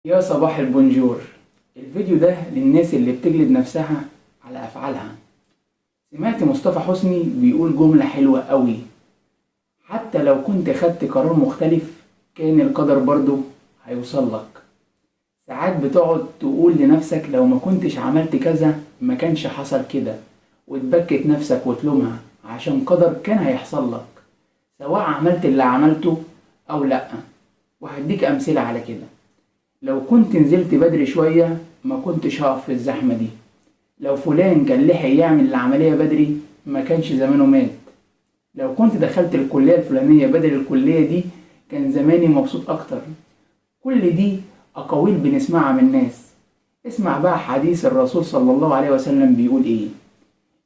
يا صباح البونجور. الفيديو ده للناس اللي بتجلد نفسها على أفعالها. سمعت مصطفى حسني بيقول جملة حلوة قوي: حتى لو كنت خدت قرار مختلف كان القدر برضو هيوصل لك. ساعات بتقعد تقول لنفسك لو ما كنتش عملت كذا ما كانش حصل كده، وتبكت نفسك وتلومها عشان قدر كان هيحصل لك سواء عملت اللي عملته أو لأ. وهديك أمثلة على كده: لو كنت نزلت بدري شوية ما كنتش هقف في الزحمة دي. لو فلان كان لحق يعمل العملية بدري ما كانش زمانه مات. لو كنت دخلت الكلية الفلانية بدل الكلية دي كان زماني مبسوط أكتر. كل دي أقاويل بنسمعها من الناس. اسمع بقى حديث الرسول صلى الله عليه وسلم بيقول إيه: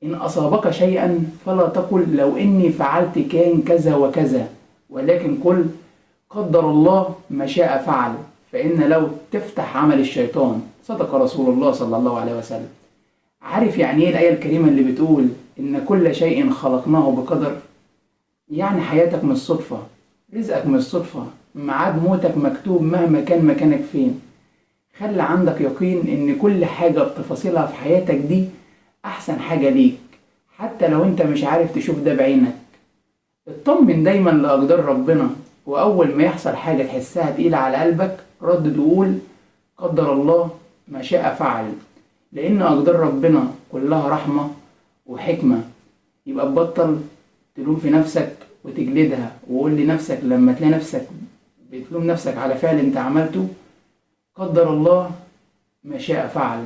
إن أصابك شيئا فلا تقل لو إني فعلت كان كذا وكذا، ولكن قل قدر الله ما شاء فعل، فإن لو تفتح عمل الشيطان. صدق رسول الله صلى الله عليه وسلم. عارف يعني ايه الآية الكريمة اللي بتقول إن كل شيء خلقناه بقدر؟ يعني حياتك مش صدفة، رزقك مش صدفة، ميعاد موتك مكتوب مهما كان مكانك فين. خلي عندك يقين إن كل حاجة بتفاصيلها في حياتك دي أحسن حاجة ليك، حتى لو أنت مش عارف تشوف ده بعينك. اطمن دايما لأقدار ربنا، وأول ما يحصل حاجة تحسها تقيلة على قلبك ردد وقول قدر الله ما شاء فعل، لأن أقدار ربنا كلها رحمة وحكمة. يبقى تبطل تلوم في نفسك وتجلدها، وقول لنفسك لما تلاقي نفسك بتلوم نفسك على فعل انت عملته: قدر الله ما شاء فعل.